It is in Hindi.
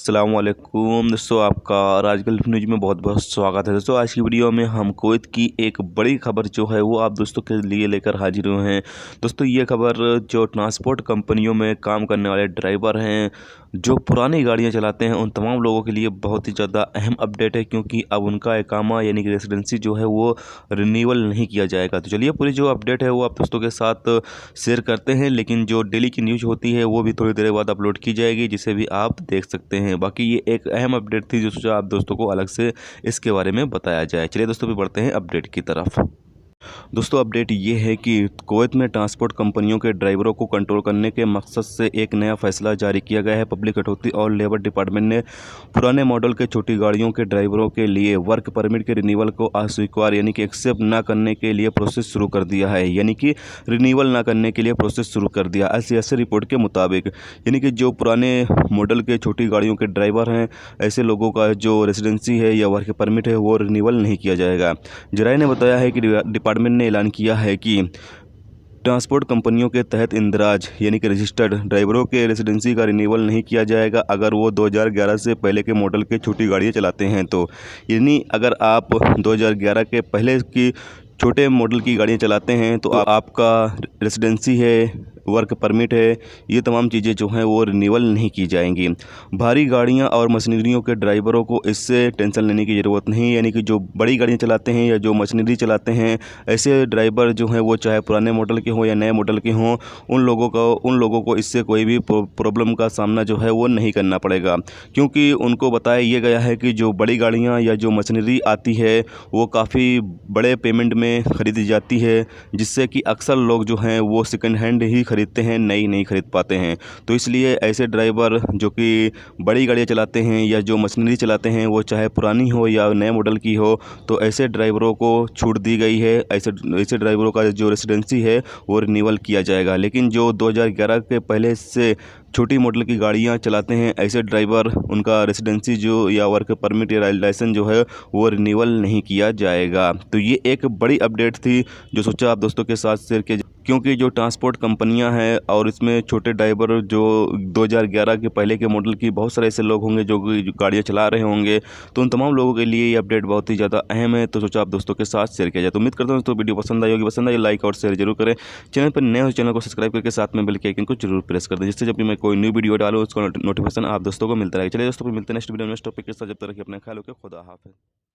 अस्सलाम वालेकुम दोस्तों, आपका राजगल न्यूज़ में बहुत बहुत स्वागत है। दोस्तों आज की वीडियो में हम कुवैत की एक बड़ी खबर जो है वो आप दोस्तों के लिए लेकर हाजिर हुए हैं। दोस्तों ये खबर जो ट्रांसपोर्ट कंपनियों में काम करने वाले ड्राइवर हैं, जो पुरानी गाड़ियां चलाते हैं, उन तमाम लोगों के लिए बहुत ही ज़्यादा अहम अपडेट है, क्योंकि अब उनका इकामा यानी कि रेसिडेंसी जो है वो रिन्यूअल नहीं किया जाएगा। तो चलिए पूरी जो अपडेट है वो आप दोस्तों के साथ शेयर करते हैं, लेकिन जो डेली की न्यूज़ होती है वो भी थोड़ी देर बाद अपलोड की जाएगी, जिसे भी आप देख सकते हैं। बाकी ये एक अहम अपडेट थी जो सोचा आप दोस्तों को अलग से इसके बारे में बताया जाए। चलिए दोस्तों भी बढ़ते हैं अपडेट की तरफ। दोस्तों अपडेट ये है कि कुवैत में ट्रांसपोर्ट कंपनियों के ड्राइवरों को कंट्रोल करने के मकसद से एक नया फैसला जारी किया गया है। पब्लिक कटौती और लेबर डिपार्टमेंट ने पुराने मॉडल के छोटी गाड़ियों के ड्राइवरों के लिए वर्क परमिट के रिन्यूअल को अस्वीकार यानी कि एक्सेप्ट ना करने के लिए प्रोसेस शुरू कर दिया है। यानी कि रिन्यूअल ना करने के लिए प्रोसेस शुरू कर दिया। ऐसी रिपोर्ट के मुताबिक यानी कि जो पुराने मॉडल के छोटी गाड़ियों के ड्राइवर हैं, ऐसे लोगों का जो रेसिडेंसी है या वर्क परमिट है वो रिन्यूअल नहीं किया जाएगा। जराये ने बताया है कि डिपार्टमेंट ने ऐलान किया है कि ट्रांसपोर्ट कंपनियों के तहत इंदराज यानी कि रजिस्टर्ड ड्राइवरों के रेसिडेंसी का रिन्यूअल नहीं किया जाएगा अगर वो 2011 से पहले के मॉडल के छोटी गाड़ियाँ चलाते हैं। तो यानी अगर आप 2011 के पहले की छोटे मॉडल की गाड़ियाँ चलाते हैं तो आपका रेसिडेंसी है, वर्क परमिट है, ये तमाम चीज़ें जो हैं वो रिन्यूअल नहीं की जाएंगी। भारी गाड़ियां और मशीनरियों के ड्राइवरों को इससे टेंशन लेने की ज़रूरत नहीं है। यानी कि जो बड़ी गाड़ियां चलाते हैं या जो मशीनरी चलाते हैं, ऐसे ड्राइवर जो हैं वो चाहे पुराने मॉडल के हों या नए मॉडल के हों, उन लोगों को इससे कोई भी प्रॉब्लम का सामना जो है वो नहीं करना पड़ेगा, क्योंकि उनको बताया ये गया है कि जो बड़ी गाड़ियाँ या जो मशीनरी आती है वो काफ़ी बड़े पेमेंट में ख़रीदी जाती है, जिससे कि अक्सर लोग जो हैं वो सेकंड हैंड ही खरीदते हैं, नई नहीं खरीद पाते हैं। तो इसलिए ऐसे ड्राइवर जो कि बड़ी गाड़ियाँ चलाते हैं या जो मशीनरी चलाते हैं, वो चाहे पुरानी हो या नए मॉडल की हो, तो ऐसे ड्राइवरों को छूट दी गई है। ऐसे ड्राइवरों का जो रेसिडेंसी है वो रिन्यूअल किया जाएगा। लेकिन जो 2011 के पहले से छोटी मॉडल की गाड़ियां चलाते हैं, ऐसे ड्राइवर उनका रेसिडेंसी जो या वर्क परमिट या लाइसेंस जो है वो रिन्यूअल नहीं किया जाएगा। तो ये एक बड़ी अपडेट थी जो सोचा आप दोस्तों के साथ शेयर किया, क्योंकि जो ट्रांसपोर्ट कंपनियां हैं और इसमें छोटे ड्राइवर जो 2011 के पहले के मॉडल की बहुत सारे ऐसे लोग होंगे जो गाड़ियाँ चला रहे होंगे, तो उन तमाम लोगों के लिए ये अपडेट बहुत ही ज़्यादा अहम है। तो सोचा आप दोस्तों के साथ शेयर किया जाए। तो उम्मीद करता हूँ दोस्तों वीडियो पसंद आई होगी। पसंद आई लाइक और शेयर जरूर करें। चैनल पर नए हो चैनल को सब्सक्राइब करके साथ में बेल के आइकन को जरूर प्रेस कर दें, जिससे जब भी मैं कोई न्यू वीडियो डालूँ उसका नोटिफिकेशन आप दोस्तों को मिलता रहेगा। चलिए दोस्तों मिलते हैं नेक्स्ट वीडियो में नेक्स्ट टॉपिक के साथ। जब तक रखिए अपना ख्याल, ओके, खुदा हाफिज़।